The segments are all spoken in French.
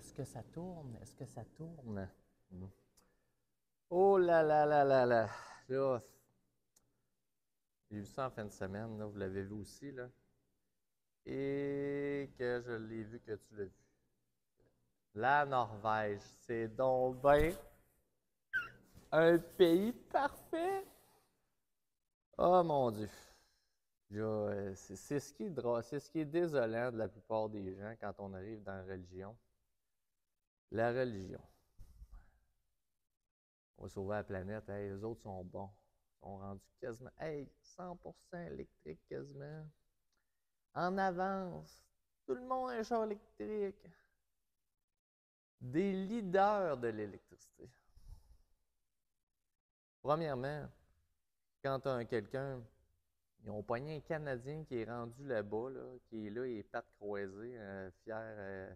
Est-ce que ça tourne? Est-ce que ça tourne? Oh là là là là là! Là, j'ai vu ça en fin de semaine, là, vous l'avez vu aussi, là. Et que je l'ai vu que tu l'as vu. La Norvège, c'est donc ben un pays parfait! Oh mon Dieu! C'est ce qui est drôle, c'est ce qui est désolant de la plupart des gens quand on arrive dans la religion. La religion. On va sauver la planète. Hey, les autres sont bons. Ils sont rendus quasiment, hey, 100% électrique quasiment. En avance. Tout le monde a un char électrique. Des leaders de l'électricité. Premièrement, quand tu as quelqu'un, ils ont pogné un Canadien qui est rendu là-bas, là, qui est là, il est pattes croisées, fier,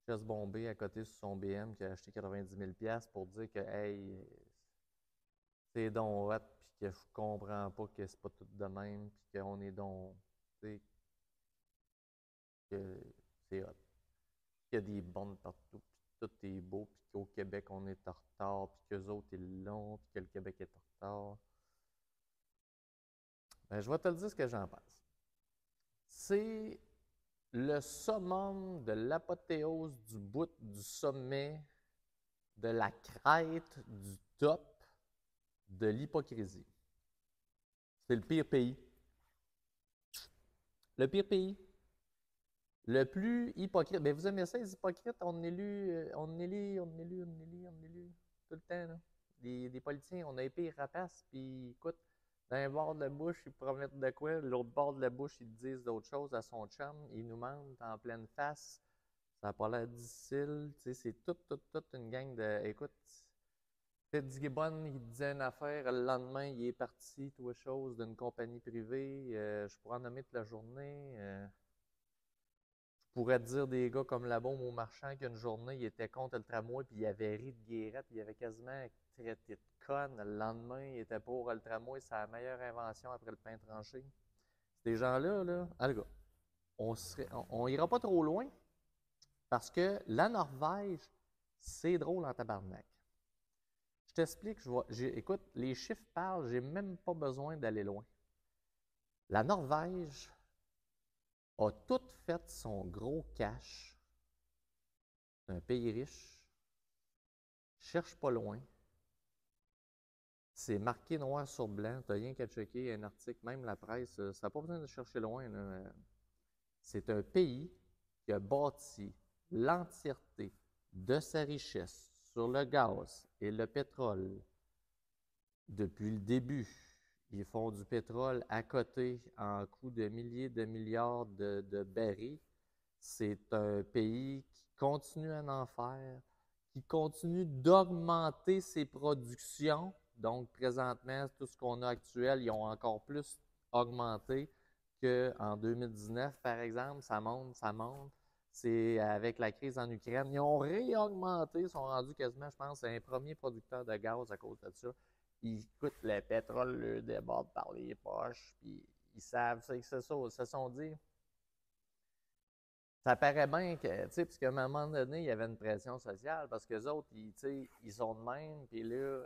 chest bombé à côté sur son BM qui a acheté 90 000 pour dire que, hey, c'est donc hot, puis que je comprends pas que c'est pas tout de même, puis qu'on est donc, tu sais, que c'est hot. Qu'il y a des bonnes partout, puis tout est beau, puis qu'au Québec, on est en retard, puis qu'eux autres, ils l'ont, puis que le Québec est en retard. Ben, je vais te le dire ce que j'en pense. C'est le summum de l'apothéose du bout du sommet, de la crête du top de l'hypocrisie. C'est le pire pays. Le pire pays. Le plus hypocrite. Ben, vous aimez ça, les hypocrites? On est lu, on est lu, on est lu, on est lu, on est lu. Tout le temps, là. Des politiciens, on a épée et rapace, puis écoute, d'un bord de la bouche, ils promettent de quoi, de l'autre bord de la bouche, ils disent d'autres choses à son chum, ils nous mentent en pleine face. Ça n'a pas l'air difficile, tu sais, c'est toute une gang de. Écoute, Ted Gibbon, il disait une affaire, le lendemain, il est parti, tout chose, d'une compagnie privée, je pourrais en nommer toute la journée. Je pourrais te dire des gars comme la bombe au marchand qu'une journée, il était contre le tramway, puis il avait ri de guérette, puis il avait quasiment traité de conne. Le lendemain, il était pour le tramway, c'est la meilleure invention après le pain tranché. Ces gens-là, là, en tout cas, on ira pas trop loin, parce que la Norvège, c'est drôle en tabarnak. Je t'explique, écoute, les chiffres parlent, j'ai même pas besoin d'aller loin. La Norvège a tout fait son gros cash. C'est un pays riche. Cherche pas loin. C'est marqué noir sur blanc. Tu n'as rien qu'à checker un article, même la presse. Ça n'a pas besoin de chercher loin, là. C'est un pays qui a bâti l'entièreté de sa richesse sur le gaz et le pétrole depuis le début. Ils font du pétrole à côté en coût de milliers de milliards de barils. C'est un pays qui continue à en faire, qui continue d'augmenter ses productions. Donc, présentement, tout ce qu'on a actuel, ils ont encore plus augmenté qu'en 2019, par exemple. Ça monte, ça monte. C'est avec la crise en Ukraine. Ils ont réaugmenté, ils sont rendus quasiment, je pense, un premier producteur de gaz à cause de ça. Ils coûtent le pétrole, le déborde par les poches, puis ils savent, c'est ça, ils se sont dit. Ça paraît bien que, tu sais, puisqu'à un moment donné, il y avait une pression sociale, parce qu'eux autres, ils sont de même, puis là,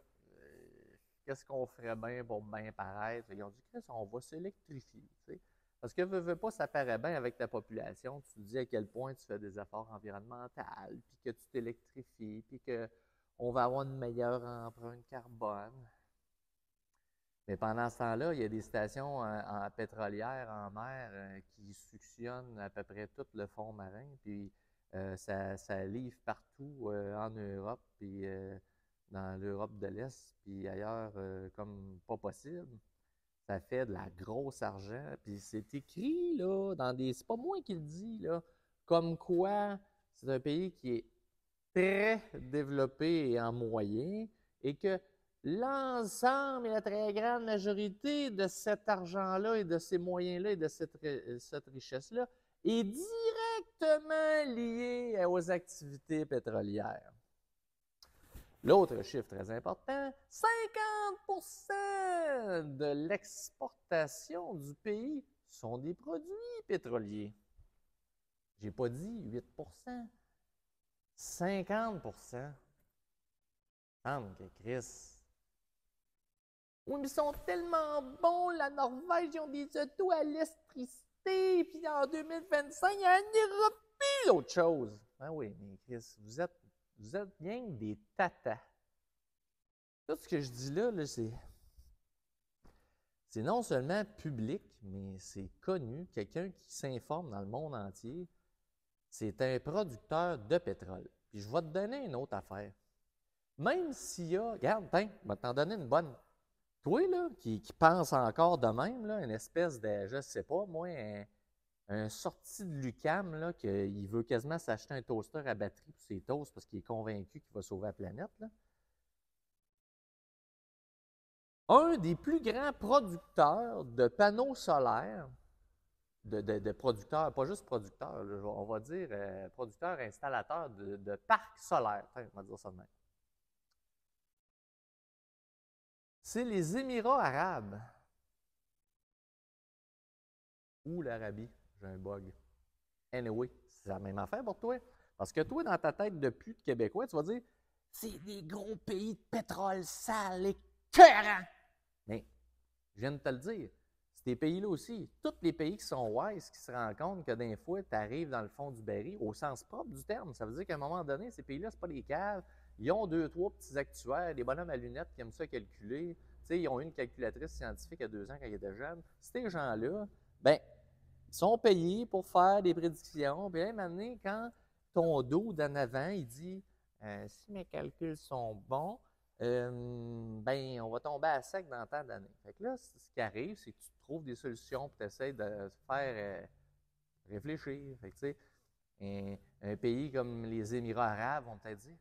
qu'est-ce qu'on ferait bien pour bien paraître? Ils ont dit, Chris, on va s'électrifier, tu sais. Parce que, veux pas, ça paraît bien avec ta population. Tu te dis à quel point tu fais des efforts environnementaux, puis que tu t'électrifies, puis qu'on va avoir une meilleure empreinte carbone. Mais pendant ce temps-là, il y a des stations pétrolières en mer qui suctionnent à peu près tout le fond marin, puis ça livre partout en Europe, puis dans l'Europe de l'Est, puis ailleurs comme pas possible. Ça fait de la grosse argent, puis c'est écrit là, dans des. C'est pas moi qui le dis, là, comme quoi c'est un pays qui est très développé et en moyen, et que l'ensemble et la très grande majorité de cet argent-là et de ces moyens-là et de cette richesse-là est directement liée aux activités pétrolières. L'autre chiffre très important, 50% de l'exportation du pays sont des produits pétroliers. J'ai pas dit 8%. 50%. Semble que Chris. Oui, mais ils sont tellement bons, la Norvège, ils ont des autos à l'électricité, puis en 2025, il y en aura plus d'autre chose. Ah oui, mais Chris, vous êtes bien des tatas. Tout ce que je dis là c'est non seulement public, mais c'est connu. Quelqu'un qui s'informe dans le monde entier, c'est un producteur de pétrole. Puis je vais te donner une autre affaire. Même s'il y a, regarde, tiens, je vais t'en donner une bonne. Toi, là, qui pense encore de même, là, une espèce de, je sais pas, moi, un sorti de l'UQAM, là, qu'il veut quasiment s'acheter un toaster à batterie pour ses toasts parce qu'il est convaincu qu'il va sauver la planète, là. Un des plus grands producteurs de panneaux solaires, de producteurs, pas juste producteurs, là, on va dire producteurs, installateurs de parcs solaires. Tiens, on va dire ça de même. C'est les Émirats arabes. Ou l'Arabie. J'ai un bug. Anyway, c'est la même affaire pour toi. Parce que toi, dans ta tête de pute québécois, tu vas dire c'est des gros pays de pétrole sale, écœurant. Mais, je viens de te le dire, ces pays-là aussi, tous les pays qui sont wise, qui se rendent compte que d'un fois, tu arrives dans le fond du baril, au sens propre du terme. Ça veut dire qu'à un moment donné, ces pays-là, c'est pas des caves. Ils ont 2, 3 petits actuaires, des bonhommes à lunettes qui aiment ça calculer. Tu sais, ils ont eu une calculatrice scientifique il y a 2 ans quand ils étaient jeunes. Ces gens-là, ben, ils sont payés pour faire des prédictions. Puis, même année, quand ton dos d'en avant, il dit si mes calculs sont bons, ben, on va tomber à sec dans tant d'années. Fait que là, ce qui arrive, c'est que tu trouves des solutions pour t'essayer de faire réfléchir. Fait que, tu sais, un pays comme les Émirats arabes vont peut-être dire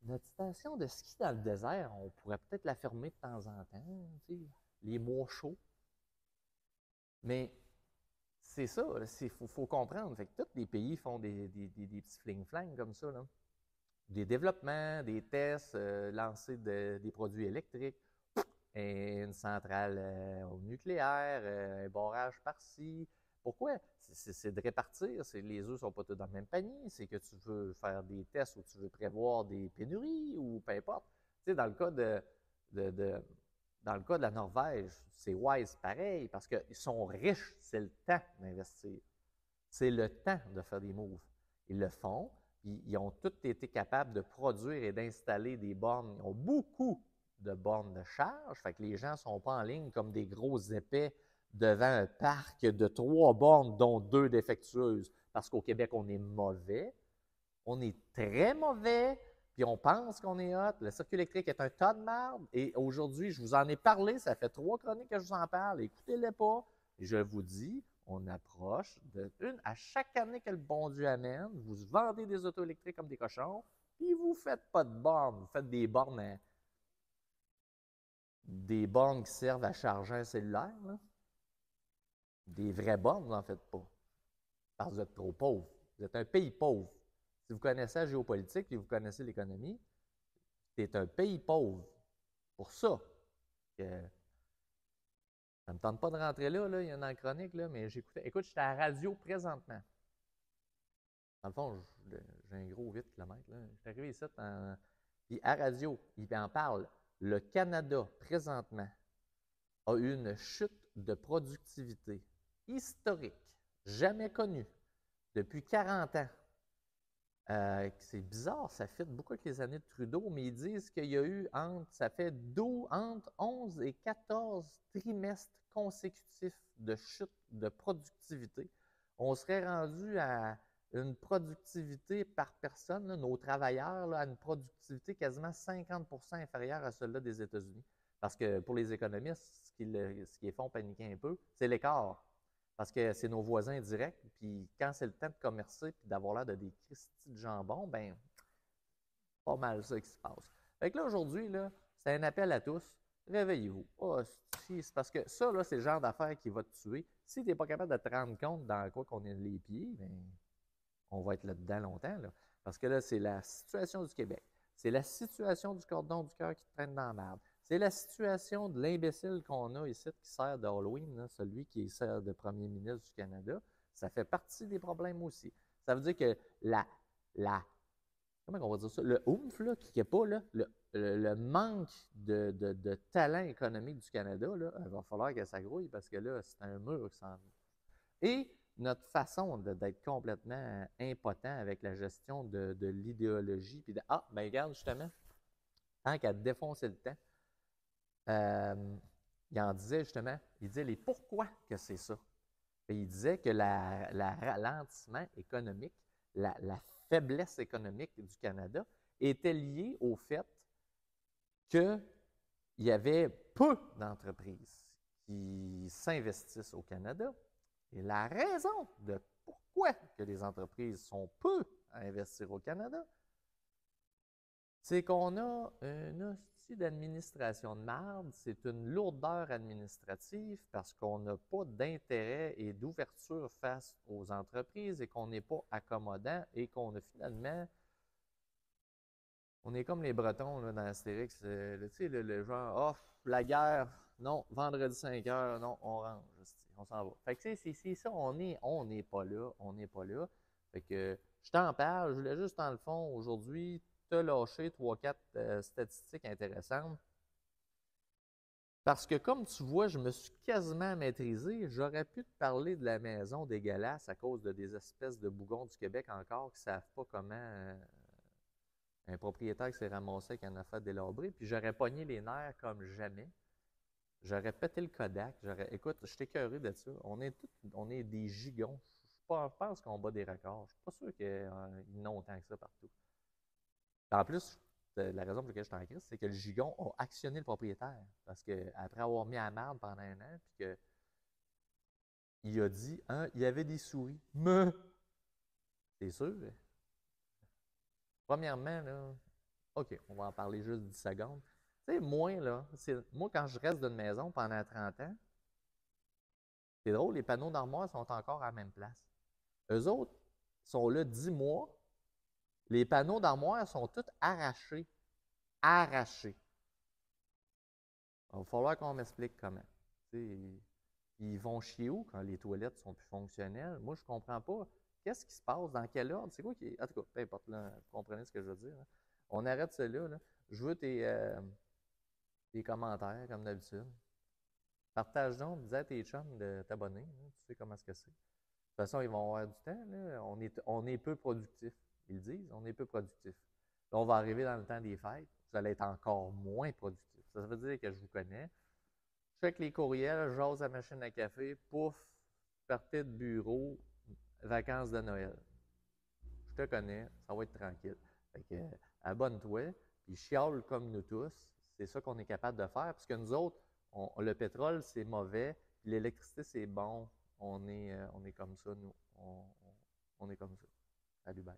notre station de ski dans le désert, on pourrait peut-être la fermer de temps en temps, tu sais, les mois chauds. Mais c'est ça, il faut comprendre. Fait que tous les pays font des petits fling-flang comme ça, là. Des développements, des tests, lancer des produits électriques, une centrale au nucléaire, un barrage par-ci. Pourquoi? C'est de répartir. Les œufs ne sont pas tous dans le même panier. C'est que tu veux faire des tests ou tu veux prévoir des pénuries ou peu importe. Tu sais, dans le cas dans le cas de la Norvège, c'est wise pareil parce qu'ils sont riches. C'est le temps d'investir. C'est le temps de faire des moves. Ils le font, puis ils ont tous été capables de produire et d'installer des bornes. Ils ont beaucoup de bornes de charge, fait que les gens ne sont pas en ligne comme des gros épais devant un parc de 3 bornes, dont 2 défectueuses. Parce qu'au Québec, on est mauvais. On est très mauvais, puis on pense qu'on est hot. Le circuit électrique est un tas de merde. Et aujourd'hui, je vous en ai parlé, ça fait 3 chroniques que je vous en parle. Écoutez-les pas. Et je vous dis, on approche à chaque année que le bon Dieu amène, vous vendez des autos électriques comme des cochons, puis vous ne faites pas de bornes. Vous faites des bornes qui servent à charger un cellulaire. Là. Des vraies bornes, vous n'en faites pas. Parce que vous êtes trop pauvre. Vous êtes un pays pauvre. Si vous connaissez la géopolitique et vous connaissez l'économie, c'est un pays pauvre. Pour ça que ça ne me tente pas de rentrer là, il y a une chronique, là, mais j'écoutais. Écoute, j'étais à la radio présentement. Dans le fond, j'ai un gros 8 km. Je suis arrivé ici, puis à radio, il en parle. Le Canada, présentement, a eu une chute de productivité historique, jamais connue, depuis 40 ans. C'est bizarre, ça fit beaucoup avec les années de Trudeau, mais ils disent qu'il y a eu ça fait entre 11 et 14 trimestres consécutifs de chute de productivité. On serait rendu à une productivité par personne, là, nos travailleurs, là, à une productivité quasiment 50% inférieure à celle-là des États-Unis. Parce que pour les économistes, ce qui les font paniquer un peu, c'est l'écart. Parce que c'est nos voisins directs, puis quand c'est le temps de commercer puis d'avoir l'air de des cristis de jambon, ben pas mal ça qui se passe. Fait que là, aujourd'hui, là, c'est un appel à tous. Réveillez-vous. Oh, c'est parce que ça, là, c'est le genre d'affaire qui va te tuer. Si tu n'es pas capable de te rendre compte dans quoi qu'on est les pieds, ben, on va être là-dedans longtemps. Là. Parce que là, c'est la situation du Québec. C'est la situation du cordon du cœur qui te traîne dans la merde. C'est la situation de l'imbécile qu'on a ici qui sert d'Halloween, là, celui qui sert de premier ministre du Canada. Ça fait partie des problèmes aussi. Ça veut dire que comment on va dire ça? Le oomph, là, qui n'est pas, là, le manque de talent économique du Canada, là, il va falloir que ça grouille parce que là, c'est un mur qui s'en vient. Et notre façon d'être complètement impotent avec la gestion de l'idéologie, puis ah, ben regarde, justement, tant qu'à défoncer le temps, il en disait justement, il disait les pourquoi que c'est ça. Et il disait que le ralentissement économique, la faiblesse économique du Canada était liée au fait qu'il y avait peu d'entreprises qui s'investissent au Canada. Et la raison de pourquoi que les entreprises sont peu à investir au Canada, c'est qu'on a un hostie d'administration de merde, c'est une lourdeur administrative parce qu'on n'a pas d'intérêt et d'ouverture face aux entreprises et qu'on n'est pas accommodant et qu'on a finalement, on est comme les Bretons là, dans Astérix, tu sais, le genre, oh, la guerre, non, vendredi 5 heures, non, on range, on s'en va. Fait que c'est ça, on n'est pas là, on n'est pas là. Fait que je t'en parle, je voulais juste, dans le fond, aujourd'hui, te lâcher 3-4 statistiques intéressantes. Parce que comme tu vois, je me suis quasiment maîtrisé. J'aurais pu te parler de la maison dégueulasse à cause de des espèces de bougons du Québec encore qui ne savent pas comment un propriétaire qui s'est ramassé avec un affaire délabré. Puis j'aurais pogné les nerfs comme jamais. J'aurais pété le Kodak. Écoute, je suis écœuré de ça. On est des gigons. Je pense qu'on bat des records. Je suis pas sûr qu'ils n'ont autant que ça partout. En plus, la raison pour laquelle je suis en crise, c'est que le gigon a actionné le propriétaire. Parce qu'après avoir mis à la merde pendant un an, puis qu'il a dit, hein, il y avait des souris. Mais, c'est sûr. Premièrement, là, OK, on va en parler juste 10 secondes. Tu sais, moi, quand je reste d'une maison pendant 30 ans, c'est drôle, les panneaux d'armoire sont encore à la même place. Eux autres sont là 10 mois. Les panneaux d'armoire sont tous arrachés. Arrachés. Il va falloir qu'on m'explique comment. Ils vont chier où quand les toilettes sont plus fonctionnelles? Moi, je ne comprends pas. Qu'est-ce qui se passe? Dans quel ordre? C'est quoi qui. En tout cas, peu importe, là, vous comprenez ce que je veux dire. Là. On arrête cela. Là. Je veux tes commentaires, comme d'habitude. Partage donc, dis à tes chums de t'abonner. Tu sais comment est-ce que c'est. De toute façon, ils vont avoir du temps. Là. On est peu productif. Ils le disent, on est peu productif. Là, on va arriver dans le temps des fêtes. Vous allez être encore moins productif. Ça veut dire que je vous connais. Je check les courriels, j'ose la machine à café, pouf, partie de bureau, vacances de Noël. Je te connais, ça va être tranquille. Fait que, abonne-toi, puis chiale comme nous tous. C'est ça qu'on est capable de faire, parce que nous autres, le pétrole, c'est mauvais, l'électricité, c'est bon. On est comme ça, nous. On est comme ça. Salut, bye.